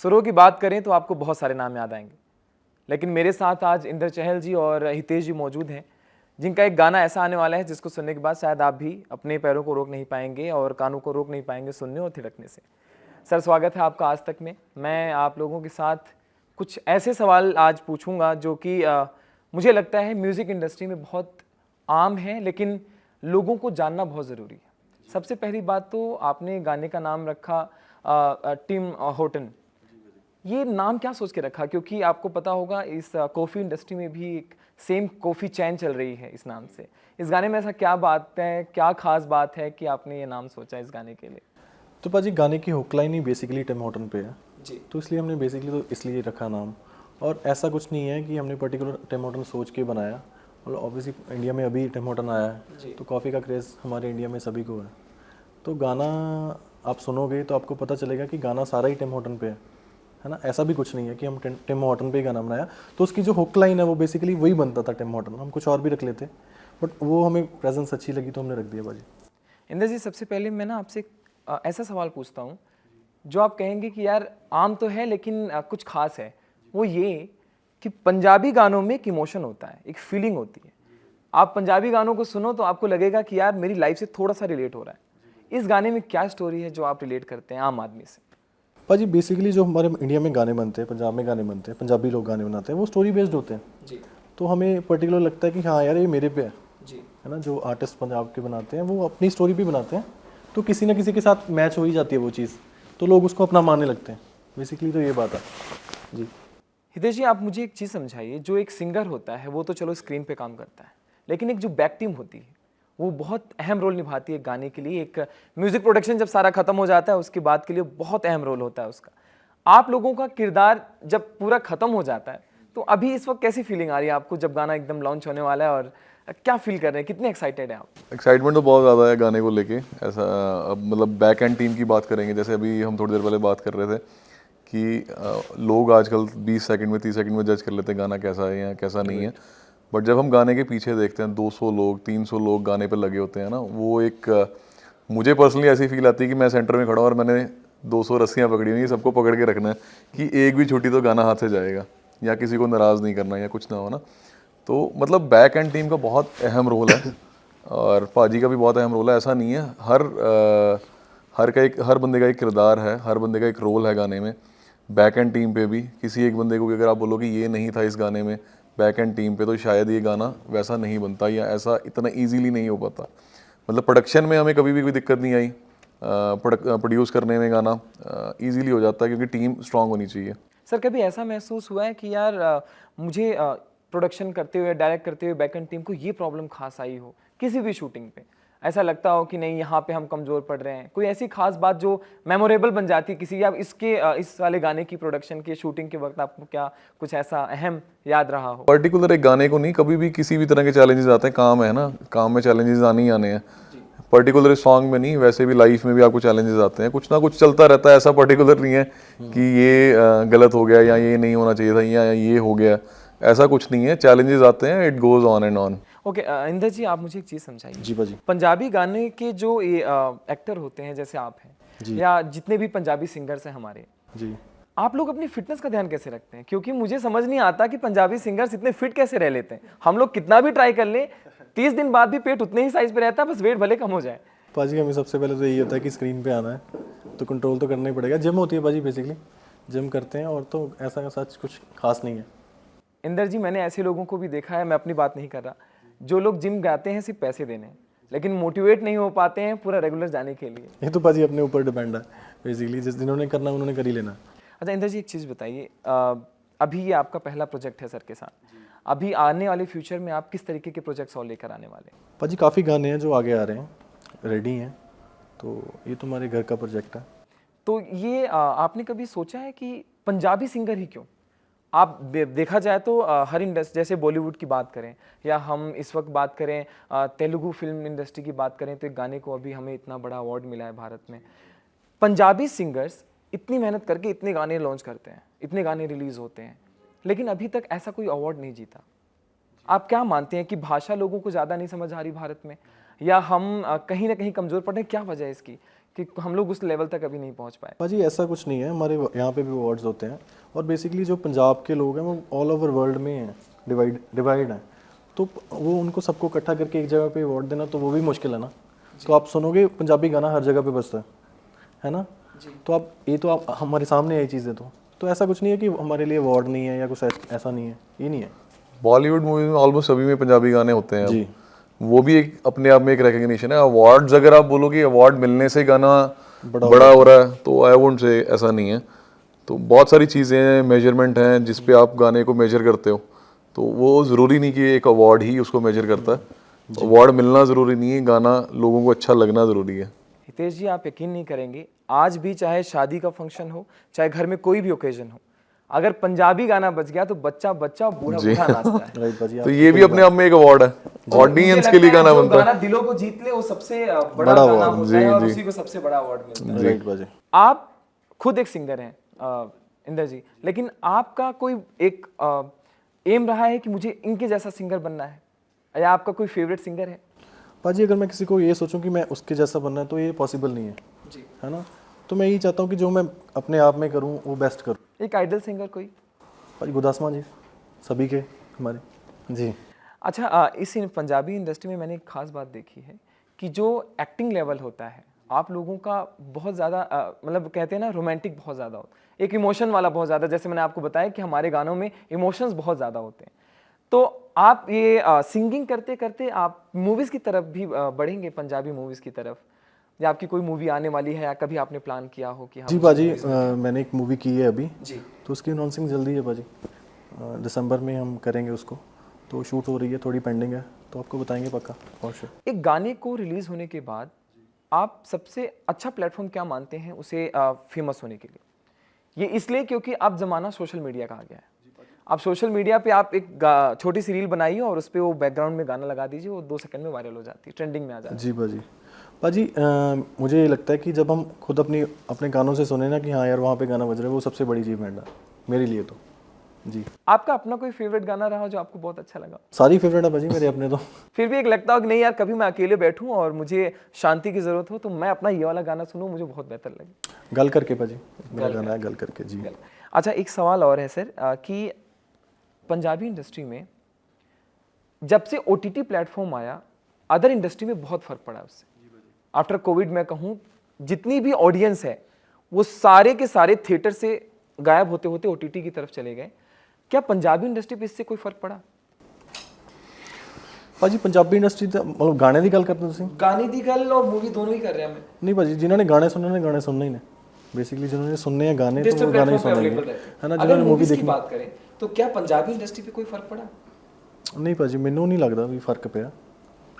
सुरों की बात करें तो आपको बहुत सारे नाम याद आएंगे, लेकिन मेरे साथ आज इंद्र चहल जी और हितेश जी मौजूद हैं, जिनका एक गाना ऐसा आने वाला है जिसको सुनने के बाद शायद आप भी अपने पैरों को रोक नहीं पाएंगे और कानों को रोक नहीं पाएंगे सुनने और थिरकने से। सर, स्वागत है आपका आज तक में। मैं आप लोगों के साथ कुछ ऐसे सवाल आज पूछूंगा जो कि मुझे लगता है म्यूज़िक इंडस्ट्री में बहुत आम है, लेकिन लोगों को जानना बहुत ज़रूरी है। सबसे पहली बात तो आपने गाने का नाम रखा टिम हॉर्टन। ये नाम क्या सोच के रखा? क्योंकि आपको पता होगा इस कॉफ़ी इंडस्ट्री में भी एक सेम कॉफ़ी चैन चल रही है इस नाम से। इस गाने में ऐसा क्या बात है, क्या खास बात है कि आपने ये नाम सोचा इस गाने के लिए? तो पाजी गाने की हुक लाइन ही बेसिकली टिम हॉर्टन पे है जी। तो इसलिए हमने बेसिकली तो इसलिए रखा नाम। और ऐसा कुछ नहीं है कि हमने पर्टिकुलर टिम हॉर्टन सोच के बनाया। और ऑब्वियसली इंडिया में अभी टिम हॉर्टन आया है तो कॉफ़ी का क्रेज़ हमारे इंडिया में सभी को है। तो गाना आप सुनोगे तो आपको पता चलेगा कि गाना सारा ही टिम हॉर्टन पे है ना। ऐसा भी कुछ नहीं है कि हम टिम हॉर्टन पे ही गाना बनाया। तो उसकी जो हुक लाइन है वो बेसिकली वही बनता था टिम हॉर्टन। हम कुछ और भी रख लेते बट वो हमें प्रेजेंस अच्छी लगी तो हमने रख दिया बाजी। इंद्र जी, सबसे पहले मैं ना आपसे ऐसा सवाल पूछता हूँ जो आप कहेंगे कि यार आम तो है लेकिन कुछ खास है। वो ये कि पंजाबी गानों में एक इमोशन होता है, एक फीलिंग होती है। आप पंजाबी गानों को सुनो तो आपको लगेगा कि यार मेरी लाइफ से थोड़ा सा रिलेट हो रहा है। इस गाने में क्या स्टोरी है जो आप रिलेट करते हैं आम आदमी से? पाजी बेसिकली जो हमारे इंडिया में गाने बनते हैं, पंजाब में गाने बनते हैं, पंजाबी लोग गाने बनाते हैं, वो स्टोरी बेस्ड होते हैं जी तो हमें पर्टिकुलर लगता है कि हाँ यार ये मेरे पे जी। है ना। जो आर्टिस्ट पंजाब के बनाते हैं वो अपनी स्टोरी भी बनाते हैं तो किसी ना किसी के साथ मैच हो ही जाती है वो चीज़, तो लोग उसको अपना मानने लगते हैं। बेसिकली तो ये बात है जी। हितेश जी, आप मुझे एक चीज़ समझाइए। जो एक सिंगर होता है वो तो चलो स्क्रीन पे काम करता है, लेकिन एक जो बैक टीम होती है वो बहुत अहम रोल निभाती है गाने के लिए। एक म्यूजिक प्रोडक्शन जब सारा खत्म हो जाता है उसके बाद के लिए बहुत अहम रोल होता है उसका। आप लोगों का किरदार जब पूरा खत्म हो जाता है तो अभी इस वक्त कैसी फीलिंग आ रही है आपको जब गाना एकदम लॉन्च होने वाला है, और क्या फील कर रहे हैं, कितने एक्साइटेड हैं आप? एक्साइटमेंट तो बहुत ज़्यादा है गाने को लेके। ऐसा अब मतलब बैक एंड टीम की बात करेंगे, जैसे अभी हम थोड़ी देर पहले बात कर रहे थे कि लोग आजकल 20 सेकंड में 30 सेकंड में जज कर लेते हैं गाना कैसा है या कैसा नहीं है। बट जब हम गाने के पीछे देखते हैं 200 लोग 300 लोग गाने पे लगे होते हैं ना, वो एक मुझे पर्सनली ऐसी फील आती है कि मैं सेंटर में खड़ा हूँ और मैंने 200 रस्सियाँ पकड़ी हुई, सबको पकड़ के रखना है कि एक भी छुट्टी तो गाना हाथ से जाएगा या किसी को नाराज़ नहीं करना या कुछ ना हो ना। तो मतलब बैक एंड टीम का बहुत अहम रोल है और पाजी का भी बहुत अहम रोल है। ऐसा नहीं है, हर बंदे का एक किरदार है, हर बंदे का एक रोल है गाने में। बैक एंड टीम पे भी किसी एक बंदे को भी अगर आप बोलो कि ये नहीं था इस गाने में बैक एंड टीम पे, तो शायद ये गाना वैसा नहीं बनता या ऐसा इतना ईजीली नहीं हो पाता। मतलब प्रोडक्शन में हमें कभी भी कोई दिक्कत नहीं आई, प्रोड्यूस करने में गाना ईजीली हो जाता है क्योंकि टीम स्ट्रांग होनी चाहिए। सर, कभी ऐसा महसूस हुआ है कि यार मुझे प्रोडक्शन करते हुए, डायरेक्ट करते हुए बैक एंड टीम को ये प्रॉब्लम खास आई हो किसी भी शूटिंग पे? ऐसा लगता हो कि नहीं यहाँ पे हम कमज़ोर पड़ रहे हैं, कोई ऐसी खास बात जो मेमोरेबल बन जाती है किसी, या इसके इस वाले गाने की प्रोडक्शन के शूटिंग के वक्त आपको क्या कुछ ऐसा अहम याद रहा हो? पर्टिकुलर एक गाने को नहीं, कभी भी किसी भी तरह के चैलेंजेस आते हैं, काम है ना, काम में चैलेंजेस आने ही आने हैं। पर्टिकुलर सॉन्ग में नहीं, वैसे भी लाइफ में भी आपको चैलेंजेस आते हैं, कुछ ना कुछ चलता रहता है। ऐसा पर्टिकुलर नहीं है कि ये गलत हो गया या ये नहीं होना चाहिए था या ये हो गया, ऐसा कुछ नहीं है। चैलेंजेस आते हैं, it goes on and on. Okay, Inder ji, आप मुझे एक चीज़ समझाइए। जी बाजी। पंजाबी गाने के जो ये एक्टर होते हैं जैसे आप हैं, जी। या जितने भी पंजाबी सिंगर्स हैं हमारे, जी आप लोग अपनी फिटनेस का ध्यान कैसे रखते हैं? क्योंकि मुझे समझ नहीं आता कि पंजाबी सिंगर्स इतने फिट कैसे रह लेते हैं। हम लोग कितना भी ट्राई कर लें, 30 दिन बाद भी पेट उतने ही साइज पे रहता है, बस वेट भले कम हो जाए। पाजी हमें सबसे पहले तो यही होता है कि स्क्रीन पे आना है तो कंट्रोल तो करना ही पड़ेगा। जिम होती है पाजी, बेसिकली जिम करते हैं और तो ऐसा सच कुछ खास नहीं है। इंदर जी, मैंने ऐसे लोगों को भी देखा है, मैं अपनी बात नहीं कर रहा, जो लोग जिम जाते हैं सिर्फ पैसे देने, लेकिन मोटिवेट नहीं हो पाते हैं पूरा रेगुलर जाने के लिए। ये तो पाजी अपने ऊपर डिपेंड है, बेसिकली जिन्होंने करना उन्होंने कर ही लेना। अच्छा इंदर जी, एक चीज़ बताइए, अभी ये आपका पहला प्रोजेक्ट है सर के साथ, अभी आने वाले फ्यूचर में आप किस तरीके के प्रोजेक्ट्स और लेकर आने वाले हैं? पाजी काफ़ी गाने हैं जो आगे आ रहे हैं, रेडी हैं, तो ये तुम्हारे घर का प्रोजेक्ट है। तो ये आपने कभी सोचा है कि पंजाबी सिंगर ही क्यों? आप देखा जाए तो हर इंडस्ट्री, जैसे बॉलीवुड की बात करें या हम इस वक्त बात करें तेलुगु फिल्म इंडस्ट्री की बात करें, तो एक गाने को अभी हमें इतना बड़ा अवार्ड मिला है भारत में। पंजाबी सिंगर्स इतनी मेहनत करके इतने गाने लॉन्च करते हैं, इतने गाने रिलीज होते हैं, लेकिन अभी तक ऐसा कोई अवार्ड नहीं जीता। आप क्या मानते हैं कि भाषा लोगों को ज़्यादा नहीं समझ आ रही भारत में, या हम कहीं ना कहीं कमज़ोर पड़ रहे हैं? क्या वजह है इसकी कि हम लोग उस लेवल तक अभी नहीं पहुंच पाए? भाजी ऐसा कुछ नहीं है, हमारे यहाँ पे भी अवार्ड्स होते हैं और बेसिकली जो पंजाब के लोग हैं वो ऑल ओवर वर्ल्ड में हैं, डिवाइड हैं, तो वो उनको सबको इकट्ठा करके एक जगह पे अवार्ड देना तो वो भी मुश्किल है ना। तो आप सुनोगे पंजाबी गाना हर जगह पे बजता है ना, तो आप हमारे सामने यही चीज़ है, तो ऐसा कुछ नहीं है कि हमारे लिए अवार्ड नहीं है या कुछ ऐसा नहीं है, ये नहीं है। बॉलीवुड मूवीज में ऑलमोस्ट सभी में पंजाबी गाने होते हैं जी। अब। वो भी एक अपने आप में एक रिकग्निशन है। अवार्ड्स अगर आप बोलो कि अवार्ड मिलने से गाना बड़ा हो रहा है, तो आई वोंट से ऐसा नहीं है। तो बहुत सारी चीज़ें हैं, मेजरमेंट हैं जिस पे आप गाने को मेजर करते हो, तो वो ज़रूरी नहीं कि एक अवार्ड ही उसको मेजर करता है। अवार्ड मिलना ज़रूरी नहीं है, गाना लोगों को अच्छा लगना ज़रूरी है। हितेश जी, आप यकीन नहीं करेंगे, आज भी चाहे शादी का फंक्शन हो, चाहे घर में कोई भी ओकेजन हो, अगर पंजाबी गाना बज गया तो बच्चा बच्चा बूढ़ा बूढ़ा नाचता है। राइट भाजी, तो ये भी अपने आप में एक अवार्ड है, ऑडियंस के लिए गाना जो बनता है। गाना दिलों को जीत ले वो सबसे बड़ा गाना होता है और उसी को सबसे बड़ा अवार्ड मिलता है। राइट भाजी। आप खुद एक सिंगर हैं इंदर जी, लेकिन आपका कोई एक एम रहा है कि मुझे इनके जैसा सिंगर बनना है, या आपका कोई फेवरेट सिंगर है? भाजी अगर मैं किसी को ये सोचूं कि मैं उसके जैसा बनना है तो ये पॉसिबल नहीं है जी। है ना। तो मैं यही चाहता हूँ कि जो मैं अपने आप में करूँ वो बेस्ट करूँ। एक आइडल सिंगर कोई? भाजी गुरदास मान जी, सभी के हमारे जी। अच्छा, इस पंजाबी इंडस्ट्री में मैंने एक खास बात देखी है कि जो एक्टिंग लेवल होता है आप लोगों का बहुत ज़्यादा, मतलब कहते हैं ना रोमांटिक बहुत ज़्यादा होता है, एक इमोशन वाला बहुत ज़्यादा। जैसे मैंने आपको बताया कि हमारे गानों में इमोशंस बहुत ज़्यादा होते हैं। तो आप ये सिंगिंग करते करते आप मूवीज़ की तरफ भी बढ़ेंगे, पंजाबी मूवीज़ की तरफ, या आपकी कोई मूवी आने वाली है या कभी आपने प्लान किया हो कि हाँ जी भाजी, मैंने एक मूवी की है अभी जी, तो उसकी अनाउंसिंग जल्दी है भाजी, दिसंबर में हम करेंगे उसको, तो शूट हो रही है, थोड़ी पेंडिंग है, तो आपको बताएंगे पक्का और श्योर। एक गाने को रिलीज होने के बाद आप सबसे अच्छा प्लेटफॉर्म क्या मानते हैं उसे फेमस होने के लिए? ये इसलिए क्योंकि अब ज़माना सोशल मीडिया का आ गया है। आप सोशल मीडिया पे आप एक छोटी सी रील बनाइए और उस पर वो बैकग्राउंड में गाना लगा दीजिए, वो 2 सेकंड में वायरल हो जाती है, ट्रेंडिंग में आ जाती है। जी भाजी। भाजी मुझे ये लगता है कि जब हम खुद अपने गानों से सुने ना कि हाँ यार वहाँ पे गाना बज रहा है, वो सबसे बड़ी अचीवमेंट है मेरे लिए तो। जी। आपका अपना कोई फेवरेट गाना रहा हो जो आपको बहुत अच्छा लगा? सारी फेवरेट है भाजी मेरे अपने तो। फिर भी एक लगता हो कि नहीं यार, कभी मैं अकेले बैठूं और मुझे शांति की ज़रूरत हो तो मैं अपना ये वाला गाना सुनूं, मुझे बहुत बेहतर लगे। गल करके भाजी, मेरा गाना है गल करके जी। अच्छा, एक सवाल और है सर, कि पंजाबी इंडस्ट्री में जब से OTT प्लेटफॉर्म आया, अदर इंडस्ट्री में बहुत फर्क पड़ा है उससे। आफ्टर कोविड मैं कहूँ, जितनी भी ऑडियंस है वो सारे के सारे थिएटर से गायब होते होते OTT की तरफ चले गए। क्या पंजाबी इंडस्ट्री पे इससे कोई फर्क पड़ा? भाजी पंजाबी इंडस्ट्री तो मतलब गाने की गल करते हो तुसीं? गाने की गल और मूवी दोनों ही कर रहे हैं हम। नहीं भाजी, जिन्होंने गाने सुनने ने गाने सुनने ही ने, बेसिकली जिन्होंने सुनने हैं गाने तो वो गाने ही सुनेंगे, है ना। जिन्होंने मूवी देखी बात करें तो क्या पंजाबी इंडस्ट्री पे कोई फर्क पड़ा? नहीं भाजी, मैनू नहीं लगता भी फर्क पिया,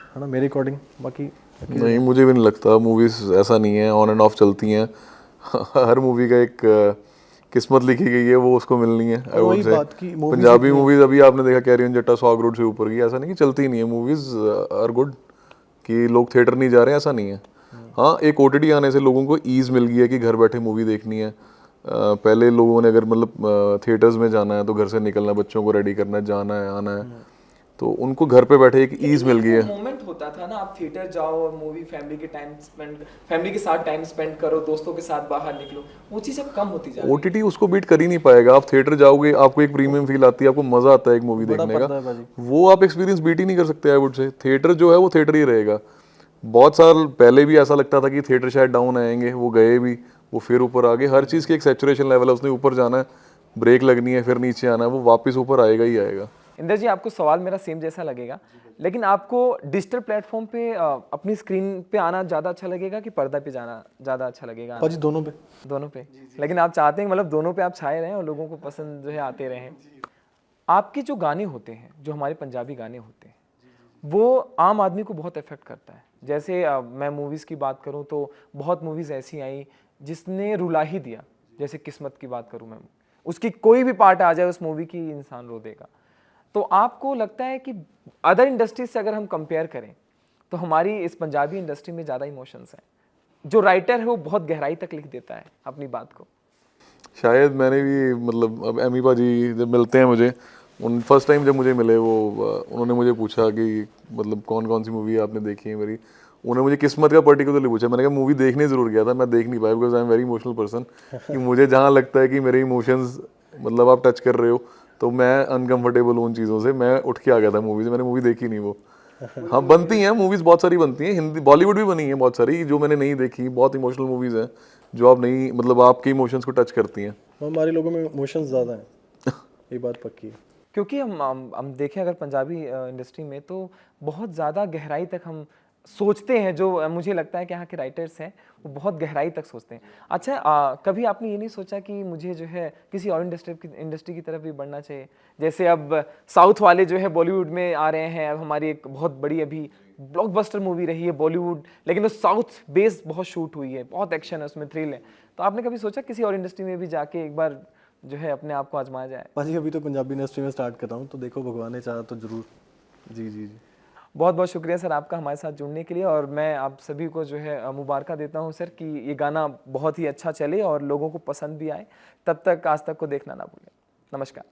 है ना, मेरे अकॉर्डिंग। बाकी नहीं, मुझे भी नहीं लगता। मूवीज ऐसा नहीं है, ऑन एंड ऑफ चलती हैं। हर मूवी का एक किस्मत लिखी गई है, वो उसको मिलनी है। I would say Punjabi movies अभी आपने देखा कैरी ऑन जट्टा 100 करोड़ से ऊपर की, ऐसा नहीं कि चलती नहीं है। मूवीज आर गुड, कि लोग थिएटर नहीं जा रहे हैं ऐसा नहीं है। हाँ, एक OTT आने से लोगों को ईज़ मिल गई है कि घर बैठे मूवी देखनी है। पहले लोगों ने अगर मतलब थिएटर्स में जाना है तो घर से निकलना, बच्चों को रेडी करना है, जाना है आना है, तो उनको घर पे बैठे एक ईज़ मिल गई है। मोमेंट होता था ना, आप थिएटर जाओ और मूवी फैमिली के साथ टाइम स्पेंड करो, दोस्तों के साथ बाहर निकलो, वो चीज़ अब कम होती जा रही है। OTT उसको बीट कर ही नहीं पाएगा। आप थिएटर जाओगे, आपको एक प्रीमियम फील आती है, आपको मजा आता है एक मूवी देखने का, वो आप एक्सपीरियंस बीट ही नहीं कर सकते। आई वुड से थिएटर जो है वो थिएटर ही रहेगा। बहुत साल पहले भी ऐसा लगता था कि थिएटर शायद डाउन आएंगे, वो गए भी, वो फिर ऊपर आ गए। हर चीज़ की एक सैचुरेशन लेवल है, उसने ऊपर जाना है, ब्रेक लगनी है, फिर नीचे आना है, वो वापस ऊपर आएगा ही आएगा। इंदर जी, आपको सवाल मेरा सेम जैसा लगेगा, लेकिन आपको डिजिटल प्लेटफॉर्म पे अपनी स्क्रीन पे आना ज़्यादा अच्छा लगेगा कि पर्दा पे जाना ज़्यादा अच्छा लगेगा? भाजी दोनों पे। दोनों पे। लेकिन आप चाहते हैं मतलब दोनों पे आप छाए रहें और लोगों को पसंद जो है आते रहें। आपके जो गाने होते हैं, जो हमारे पंजाबी गाने होते हैं, वो आम आदमी को बहुत इफेक्ट करता है। जैसे मैं मूवीज़ की बात करूँ तो बहुत मूवीज़ ऐसी आई जिसने रुला ही दिया। जैसे किस्मत की बात करूँ मैं, उसकी कोई भी पार्ट आ जाए उस मूवी की, इंसान रो देगा। तो आपको लगता है कि अदर इंडस्ट्रीज से अगर हम कंपेयर करें तो हमारी इस पंजाबी इंडस्ट्री में ज़्यादा इमोशंस हैं, जो राइटर है वो बहुत गहराई तक लिख देता है अपनी बात को? शायद मैंने भी मतलब, अब एमी भाजी जब मिलते हैं मुझे, उन फर्स्ट टाइम जब मुझे मिले वो उन्होंने मुझे पूछा कि मतलब कौन कौन सी मूवी आपने देखी है मेरी, उन्होंने मुझे किस्मत का पर्टिकुलरली पूछा, मैंने कहा मूवी देखने ज़रूर गया था, मैं देख नहीं पाया because I am very emotional person कि मुझे जहाँ लगता है कि मेरे इमोशंस मतलब आप टच कर रहे हो तो मैं अनकंफर्टेबल हूँ उन चीज़ों से, मैं उठ के आ गया था मूवी से, मैंने मूवी देखी नहीं वो। हाँ बनती हैं मूवीज़, बहुत सारी बनती हैं, हिंदी बॉलीवुड भी बनी है बहुत सारी जो मैंने नहीं देखी, बहुत इमोशनल मूवीज़ हैं जो आप नहीं मतलब आपके इमोशंस को टच करती हैं। हमारे लोगों में इमोशंस ज़्यादा हैं, ये बात पक्की है। क्योंकि हम देखें अगर पंजाबी इंडस्ट्री में तो बहुत ज़्यादा गहराई तक हम सोचते हैं, जो मुझे लगता है कि यहाँ के राइटर्स हैं वो बहुत गहराई तक सोचते हैं। अच्छा कभी आपने ये नहीं सोचा कि मुझे जो है किसी और इंडस्ट्री की तरफ भी बढ़ना चाहिए? जैसे अब साउथ वाले जो है बॉलीवुड में आ रहे हैं, अब हमारी एक बहुत बड़ी अभी ब्लॉकबस्टर मूवी रही है बॉलीवुड, लेकिन वो साउथ बेस्ड बहुत शूट हुई है, बहुत एक्शन है उसमें, थ्रिल है। तो आपने कभी सोचा किसी और इंडस्ट्री में भी जाके एक बार जो है अपने आप को आजमाया जाए? पाजी अभी तो पंजाबी इंडस्ट्री में स्टार्ट कर रहा हूँ, तो देखो भगवान ने चाहा तो ज़रूर। जी जी जी। बहुत बहुत शुक्रिया सर आपका हमारे साथ जुड़ने के लिए, और मैं आप सभी को जो है मुबारक देता हूं सर कि ये गाना बहुत ही अच्छा चले और लोगों को पसंद भी आए। तब तक आज तक को देखना ना भूलें। नमस्कार।